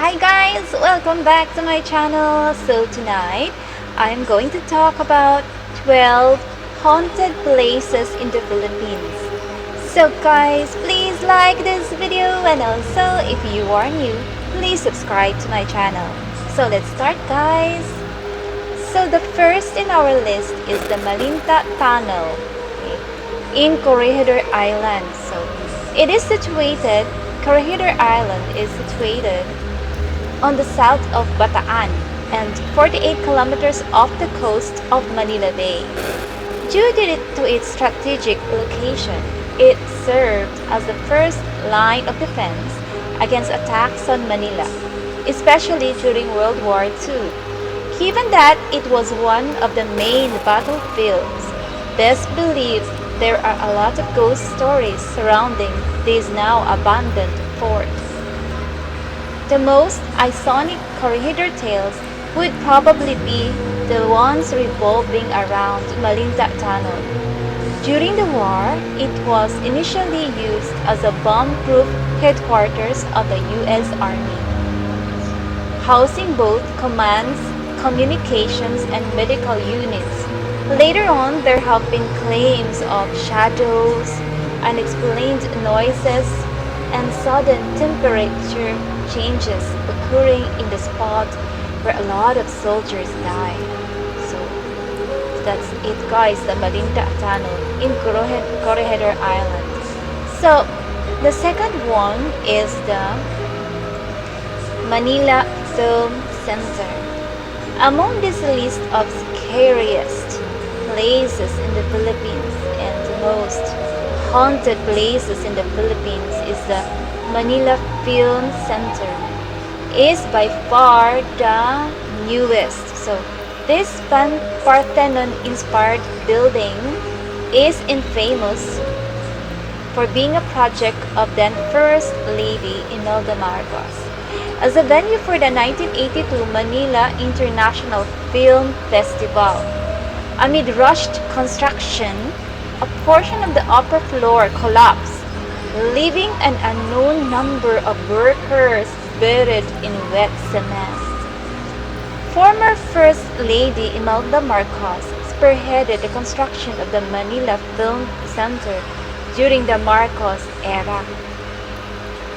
Hi guys! Welcome back to my channel. So tonight, I'm going to talk about 12 haunted places in the Philippines. So guys, please like this video and also if you are new, please subscribe to my channel. So let's start guys! So the first in our list is the Malinta Tunnel in Corregidor Island. So it is situated, Corregidor Island is situated on the south of Bataan and 48 kilometers off the coast of Manila Bay. Due to its strategic location, it served as the first line of defense against attacks on Manila, especially during World War II. Given that it was one of the main battlefields, best believed there are a lot of ghost stories surrounding this now abandoned fort. The most iconic Corregidor tales would probably be the ones revolving around Malinta Tunnel. During the war, it was initially used as a bomb-proof headquarters of the U.S. Army, housing both commands, communications, and medical units. Later on, there have been claims of shadows, unexplained noises, and sudden temperature changes occurring in the spot where a lot of soldiers died. So that's it guys, the Malinta Tunnel in Corregidor Island. So the second one is the Manila Film Center. Among this list of scariest places in the Philippines and the most haunted places in the Philippines is the Manila Film Center. Is by far the newest. So this Parthenon-inspired building is infamous for being a project of then First Lady Imelda Marcos as a venue for the 1982 Manila International Film Festival. Amid rushed construction, a portion of the upper floor collapsed, leaving an unknown number of workers buried in wet cement. Former First Lady Imelda Marcos spearheaded the construction of the Manila Film Center during the Marcos era.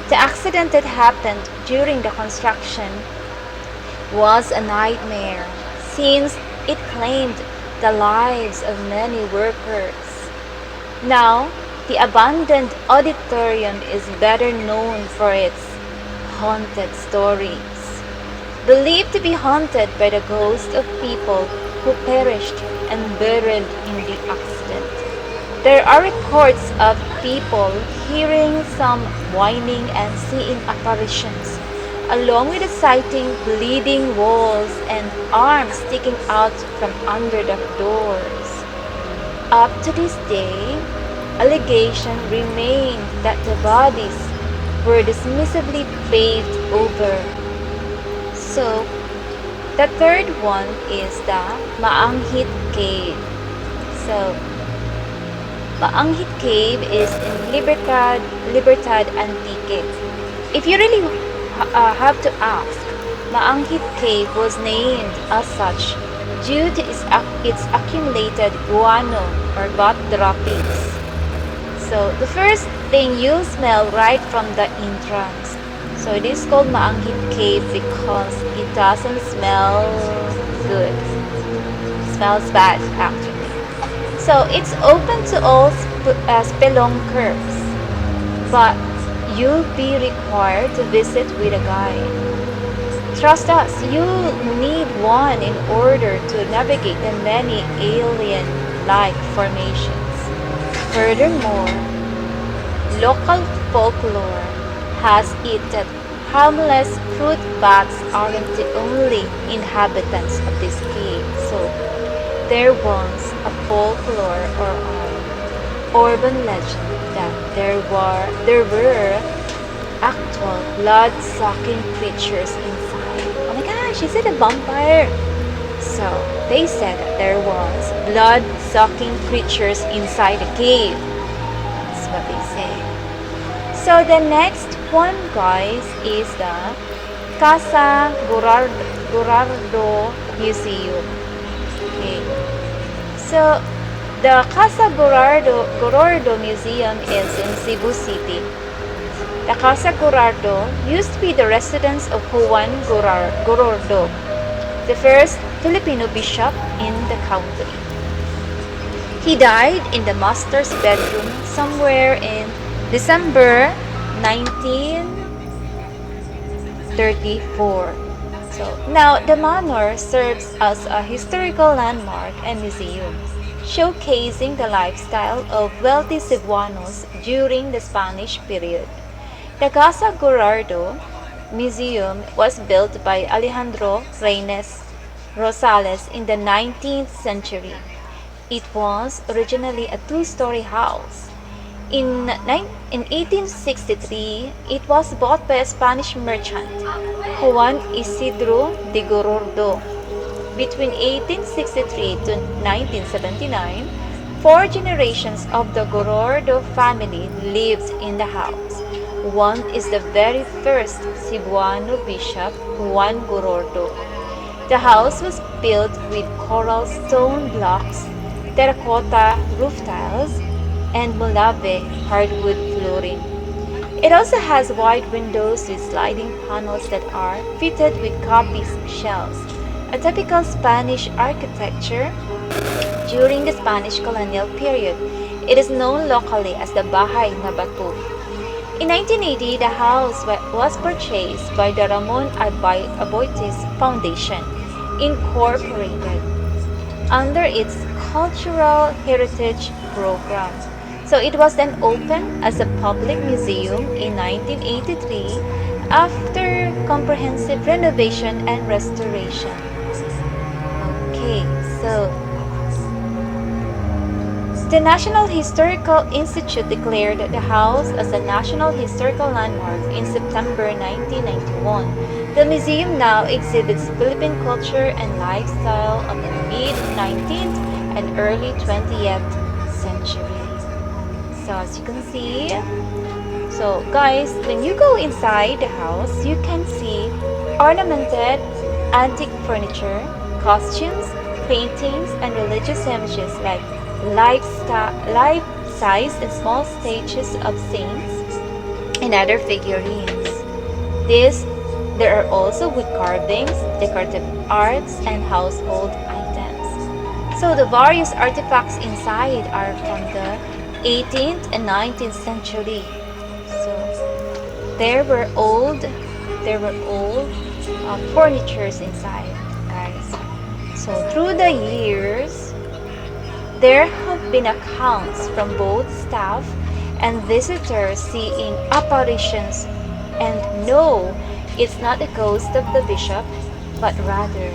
The accident that happened during the construction was a nightmare since it claimed the lives of many workers. Now, the abandoned auditorium is better known for its haunted stories, believed to be haunted by the ghosts of people who perished and buried in the accident. There are reports of people hearing some whining and seeing apparitions, along with the sighting bleeding walls and arms sticking out from under the doors. Up to this day, allegations remain that the bodies were dismissively paved over. So, the third one is the Maanghit Cave. So, Maanghit Cave is in Libertad Antique. If you really have to ask, Maanghit Cave was named as such due to its accumulated guano or gut droppings. So the first thing you smell right from the entrance. So it is called Maanghit Cave because it doesn't smell good. It smells bad actually. So it's open to all spelunkers, but you'll be required to visit with a guide. Trust us, you need one in order to navigate the many alien-like formations. Furthermore, local folklore has it that harmless fruit bats aren't the only inhabitants of this cave. So, there was a folklore or urban legend that there were actual blood-sucking creatures inside. Oh my gosh, is it a vampire? So, they said that there was blood-sucking creatures inside the cave. That's what they say. So, the next one, guys, is the Casa Guerrado Museum. Okay. So, the Casa Guerrado Museum is in Cebu City. The Casa Guerrado used to be the residence of Juan Guerrado, the first Filipino bishop in the country. He died in the master's bedroom somewhere in December 1934. So now the manor serves as a historical landmark and museum, showcasing the lifestyle of wealthy Cebuanos during the Spanish period. The Casa Guerrado Museum was built by Alejandro Reynes Rosales in the 19th century. It was originally a two-story house. In 1863, it was bought by a Spanish merchant, Juan Isidro de Guerrero. Between 1863 to 1979, four generations of the Guerrero family lived in the house. One is the very first Cebuano bishop, Juan Guerrero. The house was built with coral stone blocks, terracotta roof tiles, and Molave hardwood flooring. It also has wide windows with sliding panels that are fitted with coppice shells, a typical Spanish architecture during the Spanish colonial period. It is known locally as the Bahay na Batu. In 1980, the house was purchased by the Ramon Aboitiz Foundation, Incorporated, under its Cultural Heritage Program. So it was then opened as a public museum in 1983 after comprehensive renovation and restoration. Okay, so the National Historical Institute declared the house as a National Historical Landmark in September 1991. The museum now exhibits Philippine culture and lifestyle of the mid-19th and early 20th century. So as you can see, so guys, when you go inside the house, you can see ornamented antique furniture, costumes, paintings, and religious images like life-size and small statues of saints and other figurines. There are also wood carvings, decorative arts, and household items. So the various artifacts inside are from the 18th and 19th century. So there were old furnitures inside, guys. So through the years, there have been accounts from both staff and visitors seeing apparitions, and no, it's not the ghost of the bishop, but rather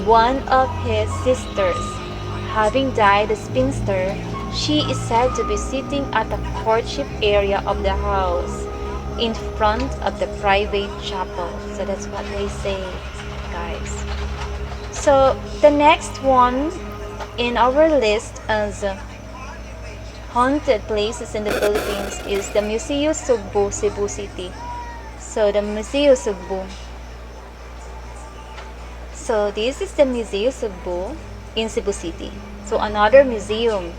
one of his sisters. Having died a spinster, she is said to be sitting at the courtship area of the house in front of the private chapel. So that's what they say, guys. So the next one in our list as haunted places in the Philippines is the Museus of Cebu City. So the Museus of Cebu. So this is the Museus of Cebu in Cebu City. So another museum.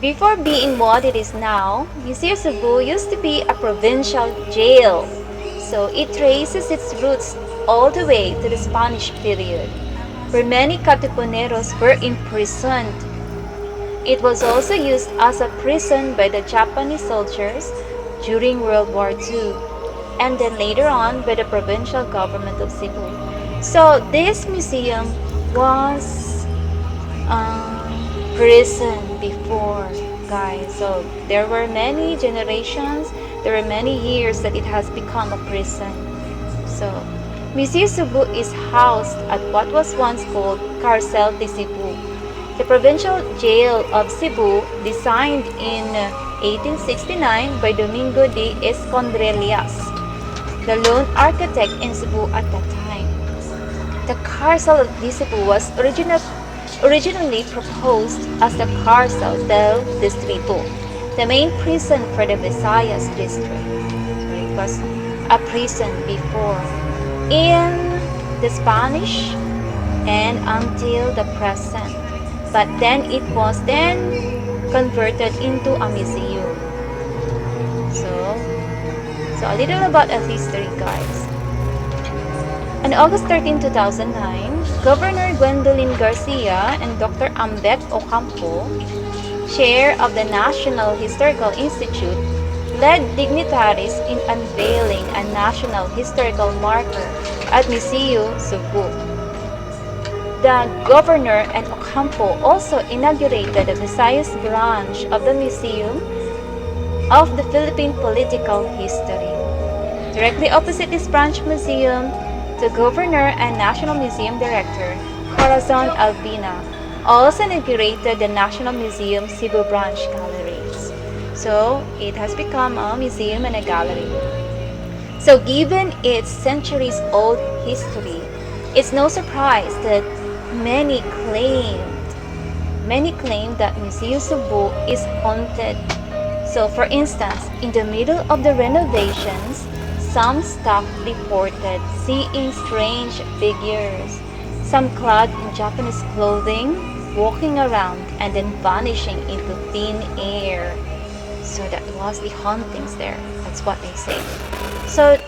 Before being what it is now, Museus of Cebu used to be a provincial jail. So it traces its roots all the way to the Spanish period, where many Katipuneros were imprisoned. It was also used as a prison by the Japanese soldiers during World War II, and then later on by the provincial government of Cebu. So this museum was prison before, guys. So there were many generations, there were many years that it has become a prison. So Museum Cebu is housed at what was once called Carcel de Cebu, the provincial jail of Cebu, designed in 1869 by Domingo de Escondrillas, the lone architect in Cebu at that time. The Carcel de Cebu was originally proposed as the Carcel del Distrito, the main prison for the Visayas district. So it was a prison before. in the Spanish and until the present. But then it was then converted into a museum. So a little about a history, guys. On August 13, 2009, Governor Gwendolyn Garcia and Dr. Ambet Ocampo, chair of the National Historical Institute, led dignitaries in unveiling a national historical marker at Museo Cebu. The governor and Ocampo also inaugurated the Visayas branch of the Museum of the Philippine Political History. Directly opposite this branch museum, the governor and National Museum Director, Corazon Albina, also inaugurated the National Museum Cebu branch galleries. So it has become a museum and a gallery. So given its centuries-old history, it's no surprise that many claim that Museo Cebu is haunted. So for instance, in the middle of the renovations, some staff reported seeing strange figures, some clad in Japanese clothing, walking around and then vanishing into thin air. So that was the hauntings there. That's what they say. So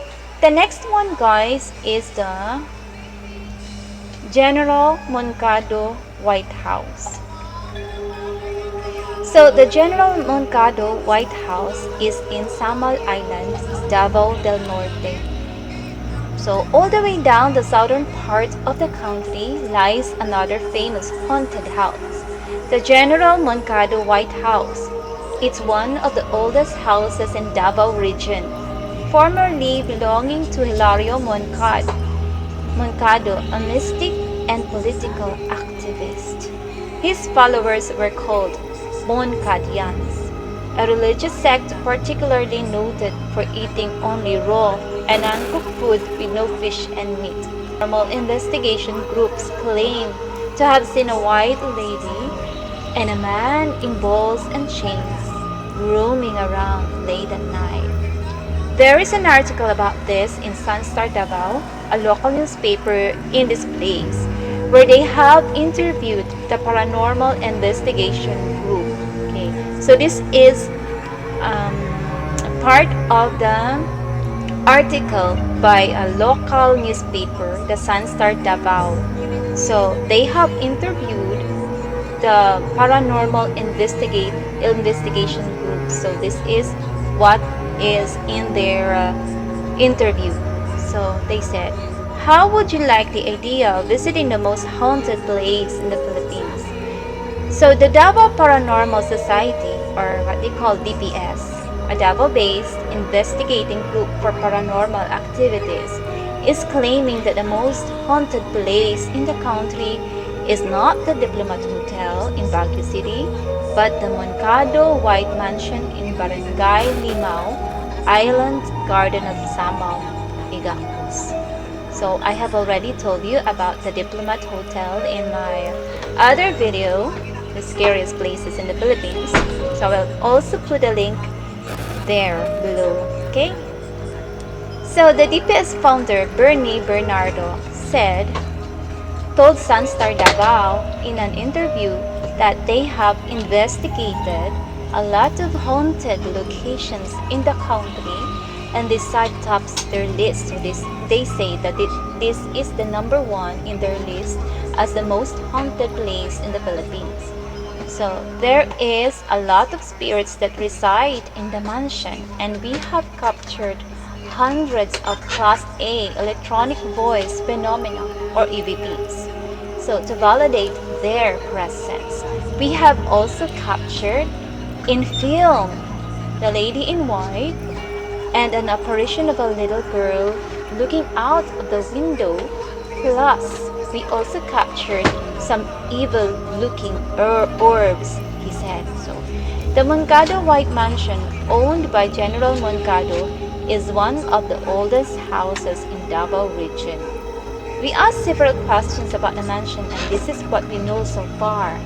the next one, guys, is the General Moncado White House. So the General Moncado White House is in Samal Island, Davao del Norte. So all the way down the southern part of the country lies another famous haunted house, the General Moncado White House. It's one of the oldest houses in Davao region, formerly belonging to Hilario Moncado, a mystic and political activist. His followers were called Moncadians, a religious sect particularly noted for eating only raw and uncooked food with no fish and meat. Normal investigation groups claim to have seen a white lady and a man in balls and chains roaming around late at night. There is an article about this in Sunstar Davao, a local newspaper in this place, where they have interviewed the paranormal investigation group. Okay, so this is part of the article by a local newspaper, the Sunstar Davao. So they have interviewed the paranormal investigation group. So this is what is in their interview. So they said, how would you like the idea of visiting the most haunted place in the Philippines? So the Davao Paranormal Society, or what they call DPS, a Davao-based investigating group for paranormal activities, is claiming that the most haunted place in the country is not the Diplomat Hotel in Baguio City, but the Moncado White Mansion in Barangay Limao, Island Garden of Samal, Igacos. So I have already told you about the Diplomat Hotel in my other video, the scariest places in the Philippines. So I will also put a link there below, okay? So the DPS founder, Bernie Bernardo, told Sunstar Davao in an interview that they have investigated a lot of haunted locations in the country, and this site tops their list. So they say that this is the number one in their list as the most haunted place in the Philippines. So there is a lot of spirits that reside in the mansion, and we have captured hundreds of Class A electronic voice phenomena, or EVPs. So to validate their presence, we have also captured in film the lady in white and an apparition of a little girl looking out of the window. Plus, we also captured some evil-looking orbs, he said. So, the Moncado White Mansion, owned by General Moncado, is one of the oldest houses in Davao region. We asked several questions about the mansion, and this is what we know so far.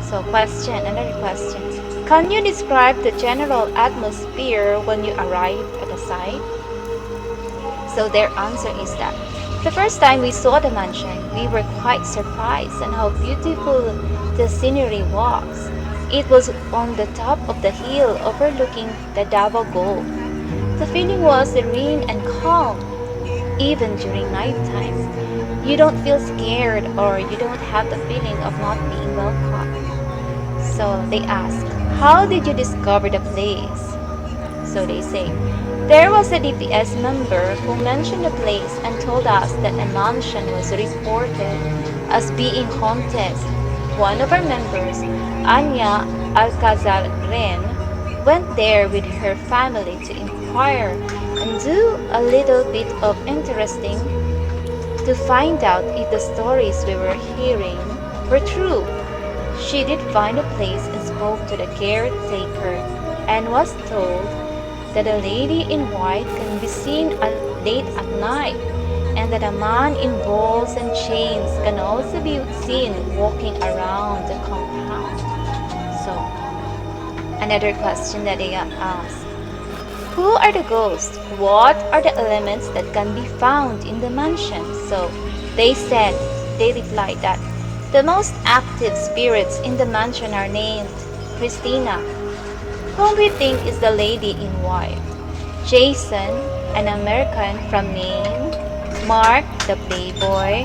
So, another question. Can you describe the general atmosphere when you arrived at the site? So their answer is that The first time we saw the mansion, we were quite surprised on how beautiful the scenery was. It was on the top of the hill overlooking the Davao Gulf. The feeling was serene and calm, even during nighttime. You don't feel scared or you don't have the feeling of not being welcome. So they ask, how did you discover the place? So they say, there was a DPS member who mentioned the place and told us that a mansion was reported as being haunted. One of our members, Anya Alcazaren, went there with her family to inquire and do a little bit of interesting to find out if the stories we were hearing were true. She did find a place and spoke to the caretaker and was told that a lady in white can be seen late at night and that a man in balls and chains can also be seen walking around the compound. So, another question that they asked. Who are the ghosts? What are the elements that can be found in the mansion? So they replied that the most active spirits in the mansion are named Christina, whom we think is the lady in white, Jason, an American from Maine, Mark, the playboy,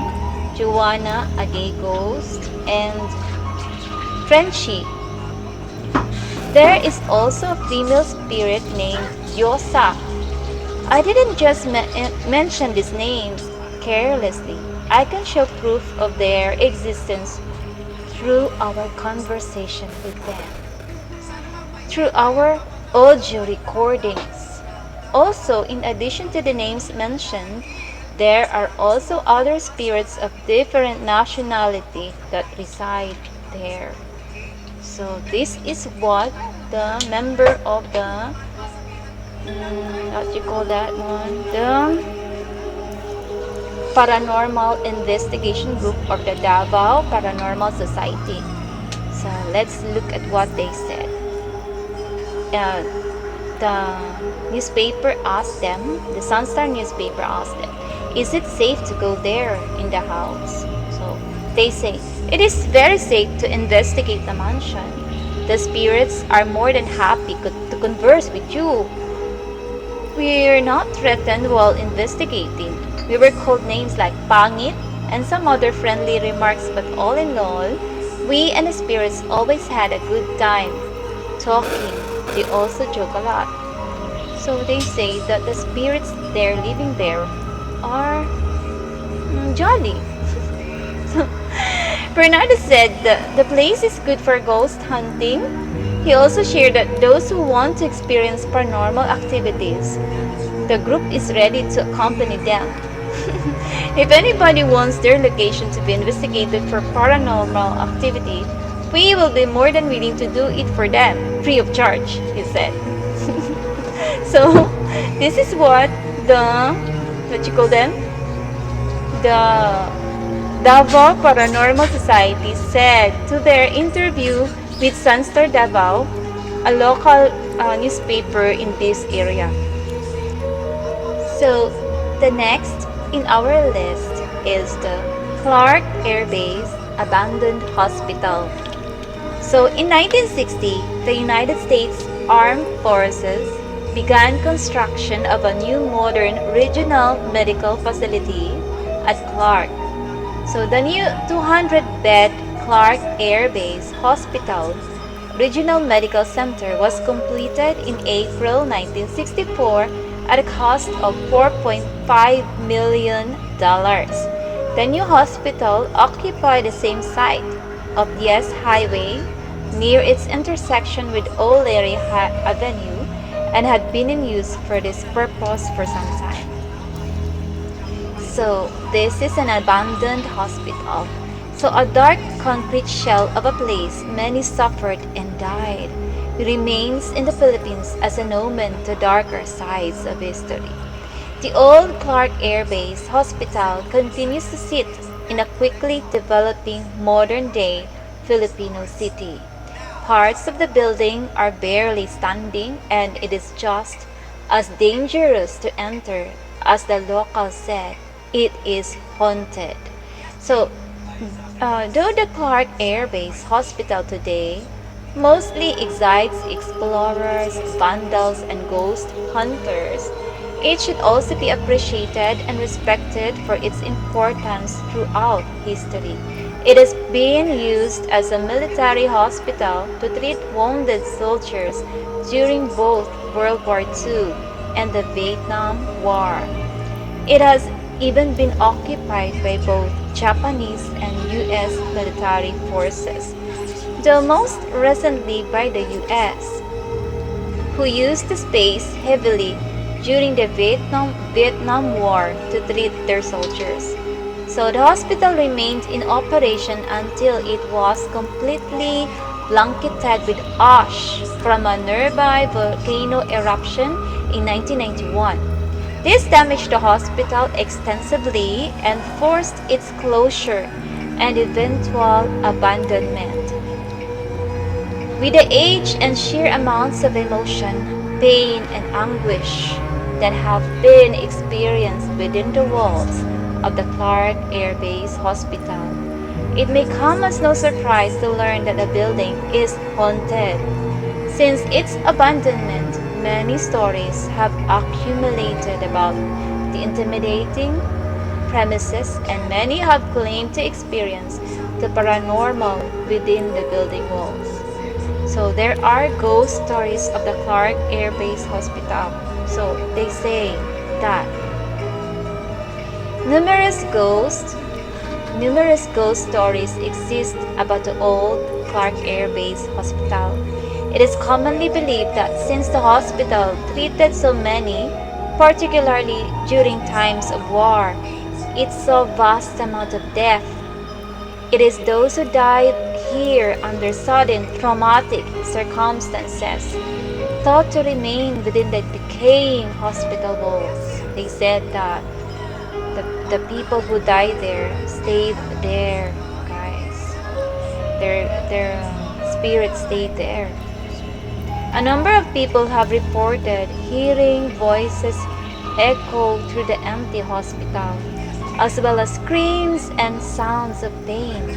Joanna, a gay ghost, and Frenchie. There is also a female spirit named Yosa. I didn't just mention these names carelessly. I can show proof of their existence through our conversation with them, through our audio recordings. Also, in addition to the names mentioned, there are also other spirits of different nationality that reside there. So this is what the member of the what you call that one? The Paranormal Investigation Group of the Davao Paranormal Society. So let's look at what they said. The newspaper asked them, the Sunstar newspaper asked them, is it safe to go there in the house? So they say, it is very safe to investigate the mansion. The spirits are more than happy to converse with you. We're not threatened while investigating. We were called names like Pangit and some other friendly remarks, but all in all, we and the spirits always had a good time talking. They also joke a lot. So they say that the spirits there living there are jolly. Bernardo said that the place is good for ghost hunting. He also shared that those who want to experience paranormal activities, the group is ready to accompany them. If anybody wants their location to be investigated for paranormal activity, we will be more than willing to do it for them, free of charge, he said. So, this is what what you call them? The Davao Paranormal Society said to their interview with Sunstar Davao, a local newspaper in this area. So, the next in our list is the Clark Air Base Abandoned Hospital. So, in 1960, the United States Armed Forces began construction of a new modern regional medical facility at Clark. So, the new 200-bed Clark Air Base Hospital Regional Medical Center was completed in April 1964 at a cost of $4.5 million. The new hospital occupied the same site of the S Highway near its intersection with O'Leary Avenue and had been in use for this purpose for some time. So, this is an abandoned hospital. So, a dark concrete shell of a place many suffered and died remains in the Philippines as an omen to darker sides of history. The old Clark Air Base Hospital continues to sit in a quickly developing modern-day Filipino city. Parts of the building are barely standing and it is just as dangerous to enter, as the locals said, it is haunted. So, though the Clark Air Base Hospital today mostly excites explorers, vandals, and ghost hunters, it should also be appreciated and respected for its importance throughout history. It has been used as a military hospital to treat wounded soldiers during both World War II and the Vietnam War. It has even been occupied by both Japanese and US military forces, though most recently by the US, who used the space heavily during the Vietnam War to treat their soldiers. So the hospital remained in operation until it was completely blanketed with ash from a nearby volcano eruption in 1991. This damaged the hospital extensively and forced its closure and eventual abandonment. With the age and sheer amounts of emotion, pain, and anguish that have been experienced within the walls of the Clark Air Base Hospital, it may come as no surprise to learn that the building is haunted. Since its abandonment, many stories have accumulated about the intimidating premises, and many have claimed to experience the paranormal within the building walls. So there are ghost stories of the Clark Air Base Hospital. So they say that numerous ghost stories exist about the old Clark Air Base Hospital. It is commonly believed that since the hospital treated so many, particularly during times of war, it saw vast amount of death. It is those who died here under sudden traumatic circumstances thought to remain within the decaying hospital walls. They said that the people who died there stayed there, guys. Their spirits stayed there. A number of people have reported hearing voices echo through the empty hospital, as well as screams and sounds of pain.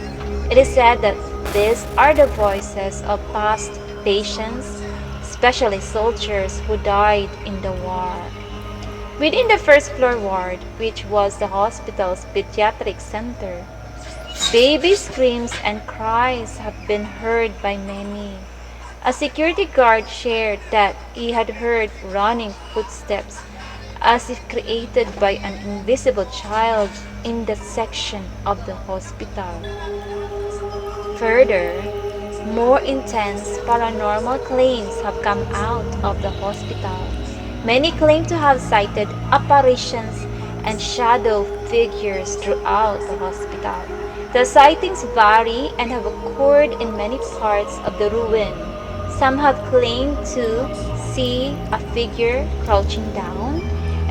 It is said that these are the voices of past patients, especially soldiers who died in the war. Within the first floor ward, which was the hospital's pediatric center, baby screams and cries have been heard by many. A security guard shared that he had heard running footsteps as if created by an invisible child in that section of the hospital. Further, more intense paranormal claims have come out of the hospital. Many claim to have sighted apparitions and shadow figures throughout the hospital. The sightings vary and have occurred in many parts of the ruin. Some have claimed to see a figure crouching down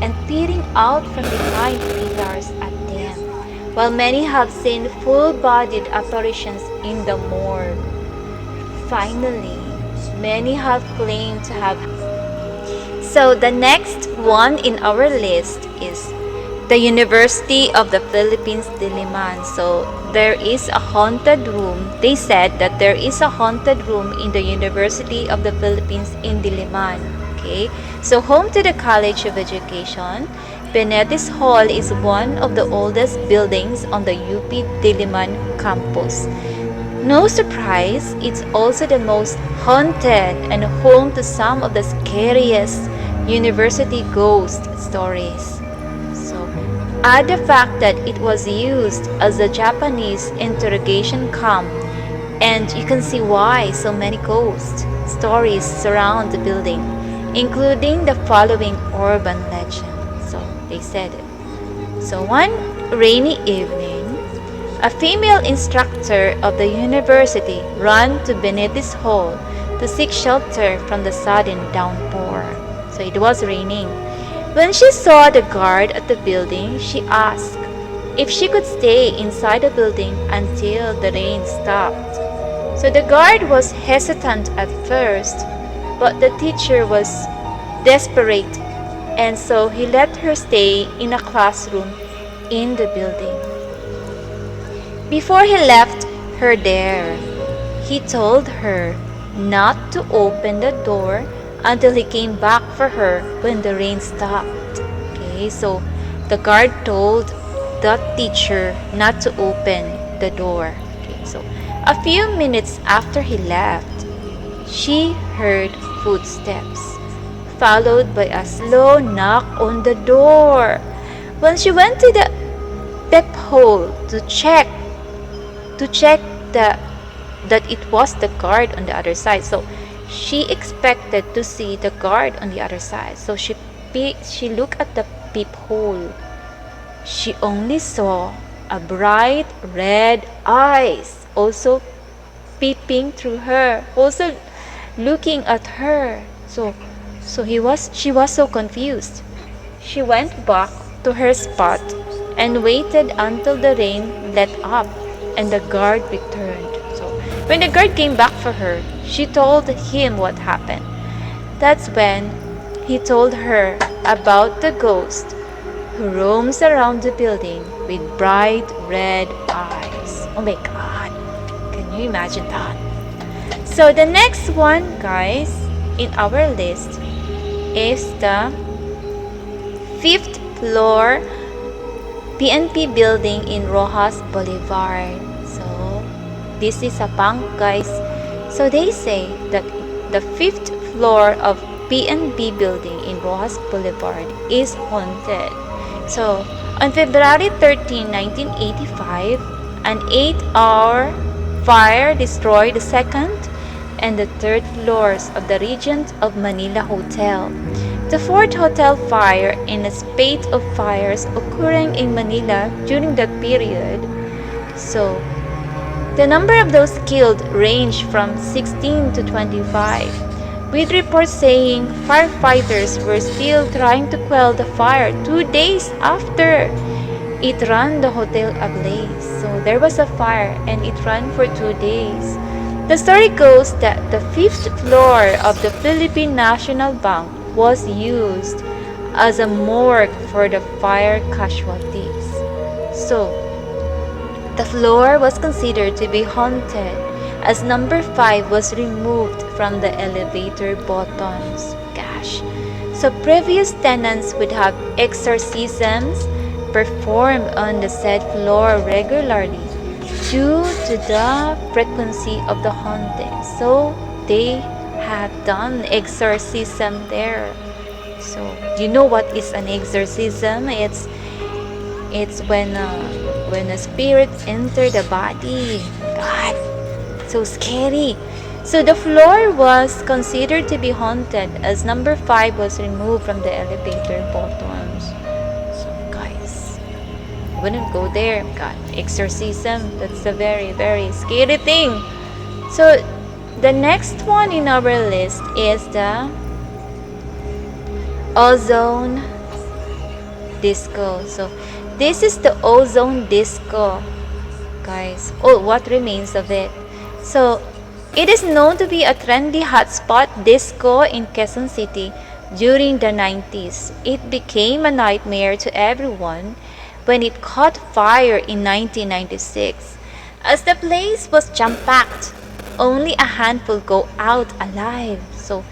and peering out from behind pillars at them, while many have seen full-bodied apparitions in the morgue. Finally, many have claimed to have. So the next one in our list is the University of the Philippines, Diliman. So there is a haunted room. They said that there is a haunted room in the University of the Philippines in Diliman. Okay, so home to the College of Education, Benetis Hall is one of the oldest buildings on the UP Diliman campus. No surprise, it's also the most haunted and home to some of the scariest university ghost stories. So, add the fact that it was used as a Japanese interrogation camp, and you can see why so many ghost stories surround the building, including the following urban legend. So, they said it. So, one rainy evening, a female instructor of the university ran to Benetis Hall to seek shelter from the sudden downpour. So it was raining. When she saw the guard at the building, she asked if she could stay inside the building until the rain stopped. So the guard was hesitant at first, but the teacher was desperate, and so he let her stay in a classroom in the building. Before he left her there, he told her not to open the door until he came back for her when the rain stopped. Okay, so the guard told the teacher not to open the door. Okay, so a few minutes after he left, she heard footsteps, followed by a slow knock on the door. When she went to the peephole to check the that it was the guard on the other side. So she expected to see the guard on the other side. So she looked at the peephole. She only saw a bright red eyes also peeping through her, also looking at her. She was so confused. She went back to her spot and waited until the rain let up and the guard returned. So when the guard came back for her, she told him what happened. That's when he told her about the ghost who roams around the building with bright red eyes. Oh my God, can you imagine that? So the next one, guys, in our list is the 5th floor PNP building in Rojas Boulevard. So this is a punk, guys. So they say that the 5th floor of PNP building in Rojas Boulevard is haunted. So on February 13, 1985, an 8-hour fire destroyed the second and the third floors of the Regent of Manila Hotel. The fourth hotel fire in a spate of fires occurring in Manila during that period. So, the number of those killed ranged from 16 to 25, with reports saying firefighters were still trying to quell the fire 2 days after it ran the hotel ablaze. So, there was a fire and it ran for 2 days. The story goes that the 5th floor of the Philippine National Bank was used as a morgue for the fire casualties. So, the floor was considered to be haunted as number 5 was removed from the elevator buttons. Gosh. So, previous tenants would have exorcisms performed on the said floor regularly due to the frequency of the haunting. So, they have done exorcism there. So you know what is an exorcism? It's when a spirit enter the body. God, so scary. So the floor was considered to be haunted as number 5 was removed from the elevator buttons. So guys, wouldn't go there. God, exorcism, that's a very, very scary thing. So the next one in our list is the Ozone Disco. So this is the Ozone Disco, guys. Oh, what remains of it? So it is known to be a trendy hotspot disco in Quezon City during the 90s. It became a nightmare to everyone when it caught fire in 1996. As the place was jam-packed, only a handful go out alive. So,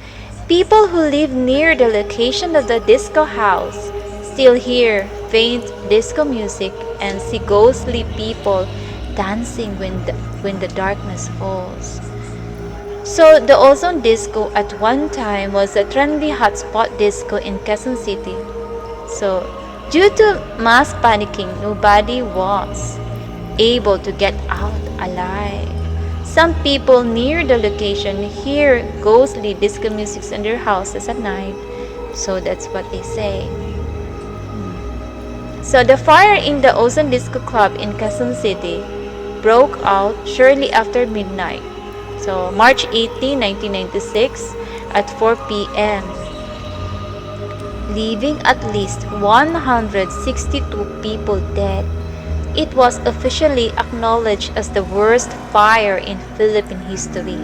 people who live near the location of the disco house still hear faint disco music and see ghostly people dancing when the darkness falls. So, the Ozone Disco at one time was a trendy hotspot disco in Quezon City. So, due to mass panicking, nobody was able to get out alive. Some people near the location hear ghostly disco music in their houses at night. So that's what they say. So the fire in the Ozone Disco Club in Quezon City broke out shortly after midnight. So March 18, 1996 at 4 p.m. leaving at least 162 people dead. It was officially acknowledged as the worst fire in Philippine history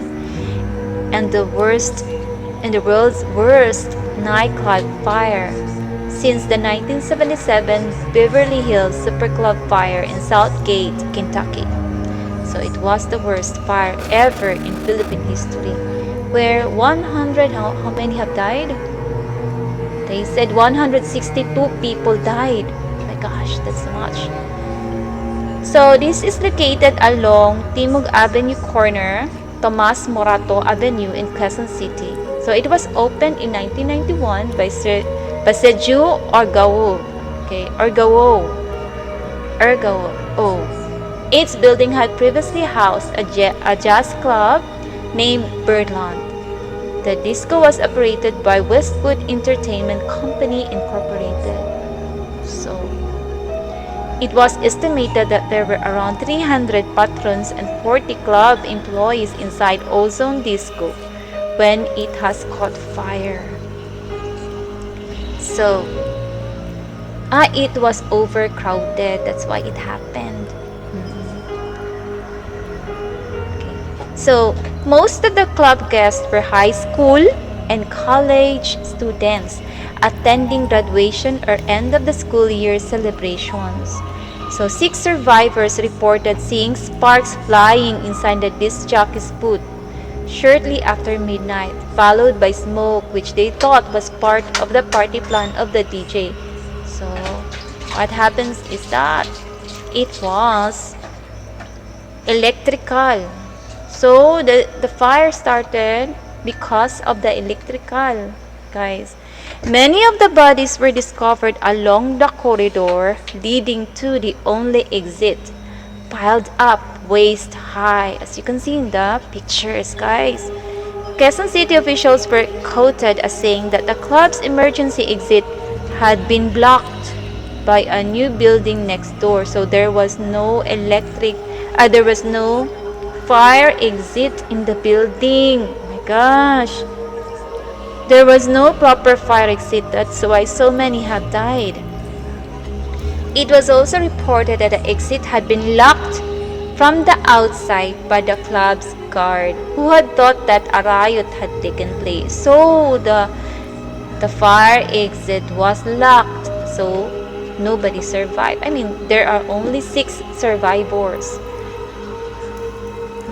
and the world's worst nightclub fire since the 1977 Beverly Hills Super Club fire in Southgate, Kentucky. So it was the worst fire ever in Philippine history, where 100, how many have died? They said 162 people died. Oh my gosh, that's so much. So this is located along Timog Avenue corner, Tomas Morato Avenue in Quezon City. So it was opened in 1991 by Seju Orgao. Okay, Orgao. Oh. Its building had previously housed a jazz club named Birdland. The disco was operated by Westwood Entertainment Company Incorporated. So, it was estimated that there were around 300 patrons and 40 club employees inside Ozone Disco when it has caught fire. So, it was overcrowded. That's why it happened. So, most of the club guests were high school and college students attending graduation or end of the school year celebrations. So, 6 survivors reported seeing sparks flying inside the disc jockey's booth shortly after midnight, followed by smoke which they thought was part of the party plan of the DJ. So, what happens is that it was electrical. So the fire started because of the electrical, guys. Many of the bodies were discovered along the corridor leading to the only exit, piled up waist high, as you can see in the pictures, guys. Quezon City officials were quoted as saying that the club's emergency exit had been blocked by a new building next door, so there was no fire exit in the building. Oh my gosh. There was no proper fire exit. That's why so many have died. It was also reported that the exit had been locked from the outside by the club's guard, who had thought that a riot had taken place. So the fire exit was locked. So nobody survived. I mean, there are only 6 survivors.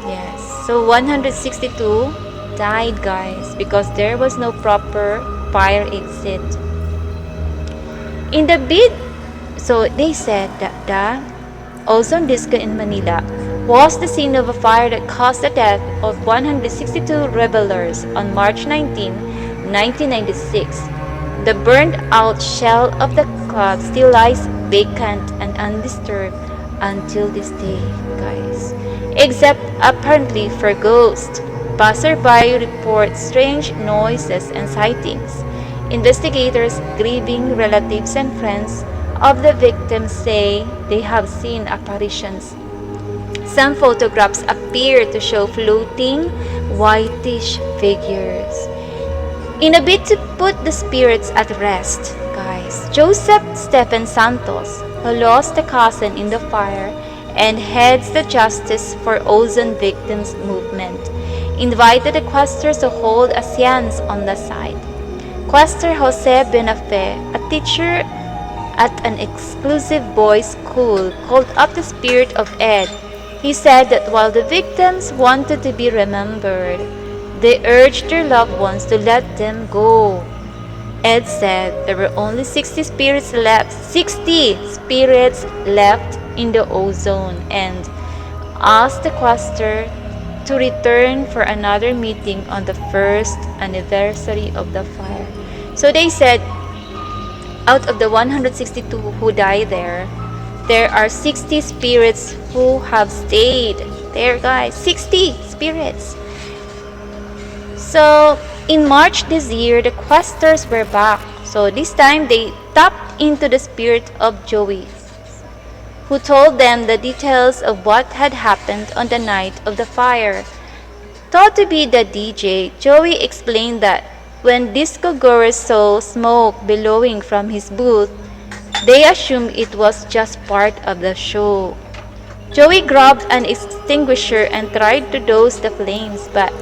Yes, so 162 died, guys, because there was no proper fire exit. In the bid, so they said that the Ozone Disco in Manila was the scene of a fire that caused the death of 162 revelers on March 19, 1996. The burned out shell of the club still lies vacant and undisturbed until this day, guys. Except apparently for ghosts. Passerby report strange noises and sightings. Investigators, grieving relatives and friends of the victims say they have seen apparitions. Some photographs appear to show floating, whitish figures. In a bid to put the spirits at rest, guys, Joseph Stephen Santos, who lost a cousin in the fire and heads the Justice for Ozone Victims movement, invited the questors to hold a seance on the site. Quester Jose Benafe, a teacher at an exclusive boys' school, called up the spirit of Ed. He said that while the victims wanted to be remembered, they urged their loved ones to let them go. Ed said there were only 60 spirits left in the ozone, and asked the quester to return for another meeting on the first anniversary of the fire. So they said out of the 162 who died there are 60 spirits who have stayed there, guys. 60 spirits. So in March this year, the questers were back. So this time they tapped into the spirit of Joey, who told them the details of what had happened on the night of the fire. Thought to be the DJ, Joey explained that when disco-goers saw smoke billowing from his booth, they assumed it was just part of the show. Joey grabbed an extinguisher and tried to douse the flames, but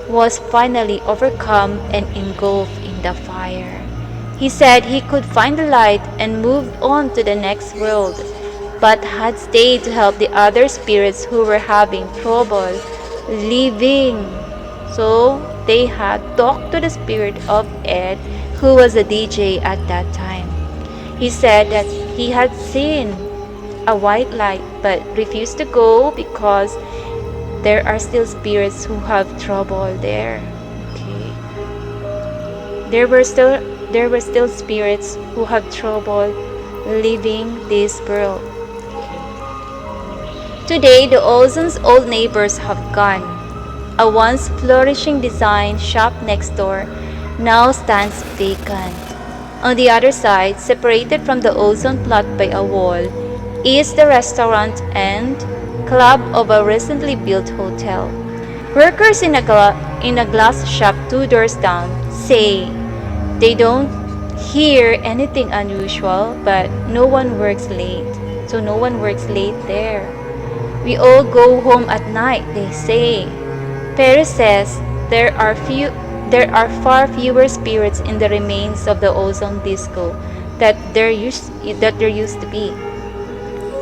was finally overcome and engulfed in the fire. He said he could find the light and move on to the next world, but had stayed to help the other spirits who were having trouble living. So they had talked to the spirit of Ed, who was a DJ at that time. He said that he had seen a white light but refused to go because there are still spirits who have trouble there. Okay. There were still spirits who have trouble leaving this world. Today, the Ozone's old neighbors have gone. A once flourishing design shop next door now stands vacant. On the other side, separated from the Ozone plot by a wall, is the restaurant and club of a recently built hotel. Workers in a glass shop 2 doors down say they don't hear anything unusual, but no one works late. So no one works late there. We all go home at night, they say. Perry says there are far fewer spirits in the remains of the Ozone Disco that there used to be.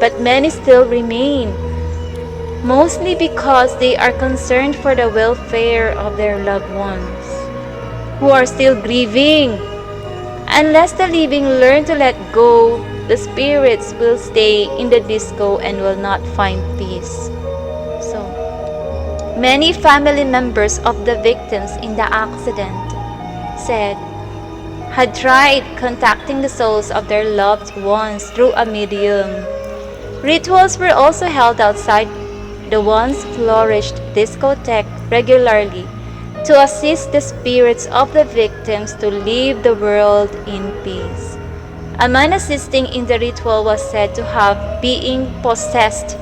But many still remain, mostly because they are concerned for the welfare of their loved ones, who are still grieving. Unless the living learn to let go, the spirits will stay in the disco and will not find peace. So, many family members of the victims in the accident said had tried contacting the souls of their loved ones through a medium. Rituals were also held outside the once flourished discotheque regularly to assist the spirits of the victims to leave the world in peace. A man assisting in the ritual was said to have been possessed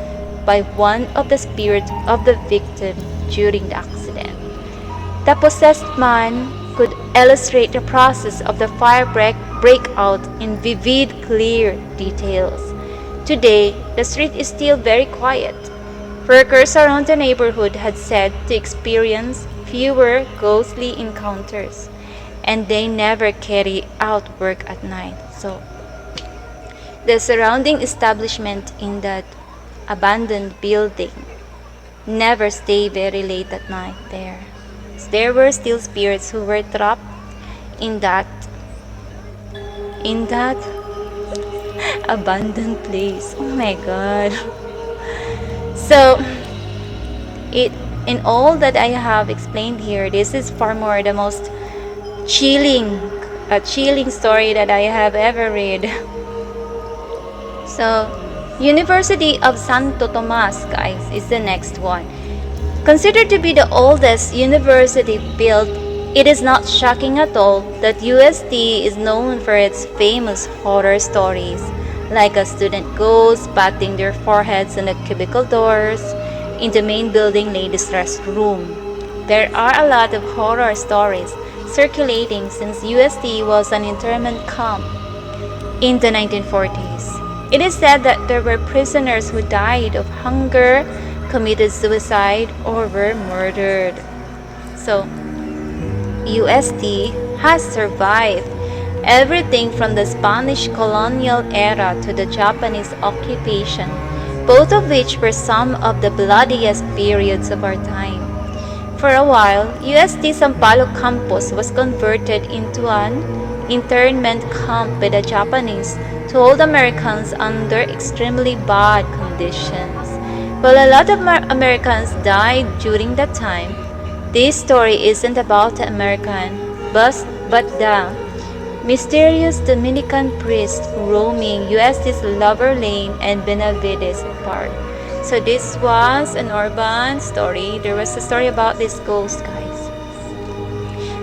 by one of the spirits of the victim during the accident. The possessed man could illustrate the process of the fire breakout in vivid, clear details. Today, the street is still very quiet. Workers around the neighborhood had said to experience fewer ghostly encounters, and they never carry out work at night. So, the surrounding establishment in that abandoned building never stay very late at night there. So there were still spirits who were trapped in that abandoned place. Oh my god. So it in all that I have explained here, this is far more the most chilling story that I have ever read. So, University of Santo Tomas, guys, is the next one. Considered to be the oldest university built, it is not shocking at all that UST is known for its famous horror stories, like a student ghost patting their foreheads on the cubicle doors in the main building ladies' restroom. There are a lot of horror stories circulating since UST was an internment camp in the 1940s. It is said that there were prisoners who died of hunger, committed suicide, or were murdered. So, UST has survived everything from the Spanish colonial era to the Japanese occupation, both of which were some of the bloodiest periods of our time. For a while, UST Sampalo campus was converted into an internment camp by the Japanese to hold Americans under extremely bad conditions. While a lot of Americans died during that time, this story isn't about the American, but the mysterious Dominican priest roaming UST's Lover Lane and Benavides Park. So this was an urban story. There was a story about this ghost, guys.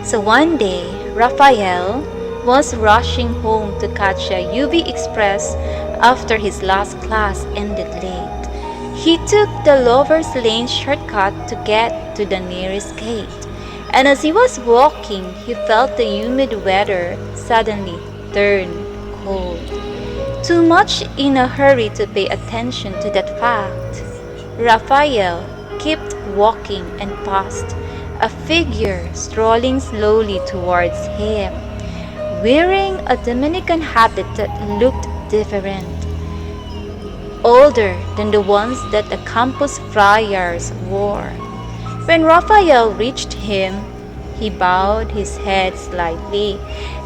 So one day, Raphael was rushing home to catch a UV Express after his last class ended late. He took the Lover's Lane shortcut to get to the nearest gate. And as he was walking, he felt the humid weather suddenly turn cold. Too much in a hurry to pay attention to that fact, Raphael kept walking and passed a figure strolling slowly towards him. wearing a Dominican habit that looked different, older than the ones that the campus friars wore. When Raphael reached him, he bowed his head slightly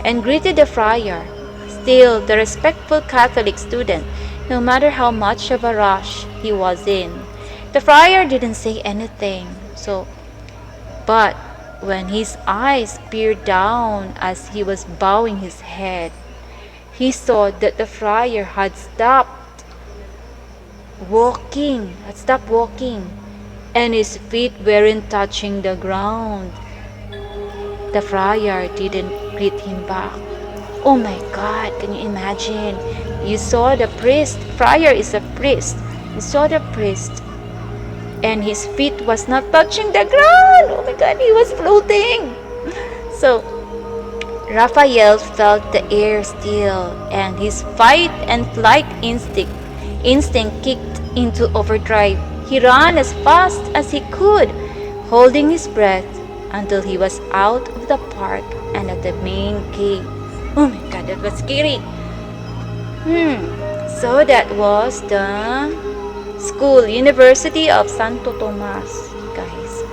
and greeted the friar, still the respectful Catholic student, no matter how much of a rush he was in. The friar didn't say anything, but when his eyes peered down as he was bowing his head, he saw that the friar had stopped walking, and his feet weren't touching the ground. The friar didn't greet him back. Oh my God, can you imagine? You saw the priest, friar is a priest. You saw the priest, and his feet was not touching the ground. Oh my God, he was floating. So Raphael felt the air still, and his fight and flight instinct kicked into overdrive. He ran as fast as he could, holding his breath until he was out of the park and at the main gate. Oh my God, that was scary. So that was the University of Santo Tomas, guys.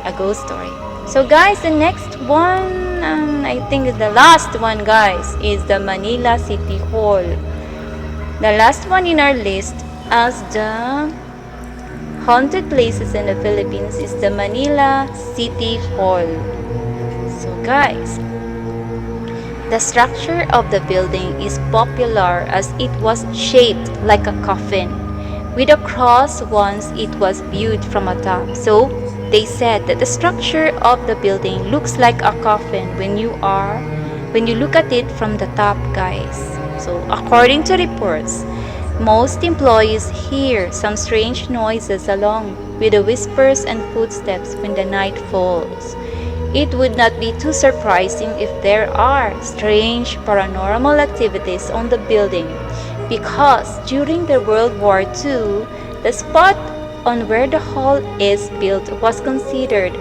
A ghost story. So guys, the next one, I think the last one, guys, is the Manila City Hall. The last one in our list as the haunted places in the Philippines is the Manila City Hall. So guys, the structure of the building is popular as it was shaped like a coffin with a cross once it was viewed from atop. So they said that the structure of the building looks like a coffin when you look at it from the top, guys. So according to reports, most employees hear some strange noises along with the whispers and footsteps when the night falls. It would not be too surprising if there are strange paranormal activities on the building, because during the World War II, the spot on where the hall is built was considered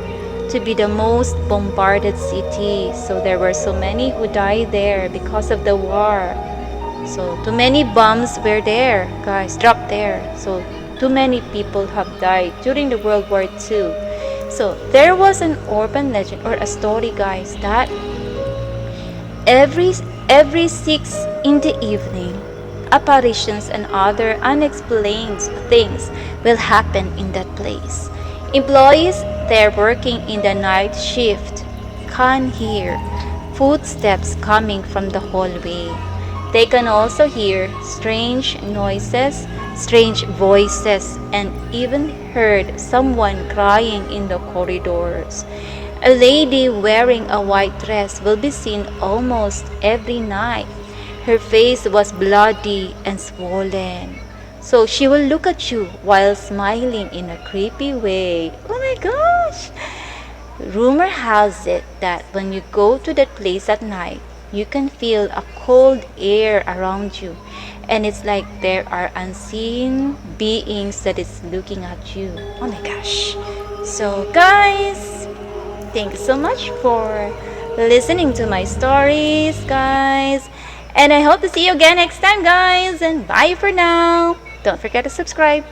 to be the most bombarded city. So there were so many who died there because of the war. So too many bombs were there, guys, dropped there. So too many people have died during the World War II. So there was an urban legend or a story, guys, that every 6 in the evening, apparitions and other unexplained things will happen in that place. Employees there working in the night shift can hear footsteps coming from the hallway. They can also hear strange noises, strange voices, and even heard someone crying in the corridors. A lady wearing a white dress will be seen almost every night. Her face was bloody and swollen. So she will look at you while smiling in a creepy way. Oh my gosh! Rumor has it that when you go to that place at night, you can feel a cold air around you, and it's like there are unseen beings that is looking at you. Oh my gosh. So guys, thank you so much for listening to my stories, guys, and I hope to see you again next time, guys, and bye for now. Don't forget to subscribe.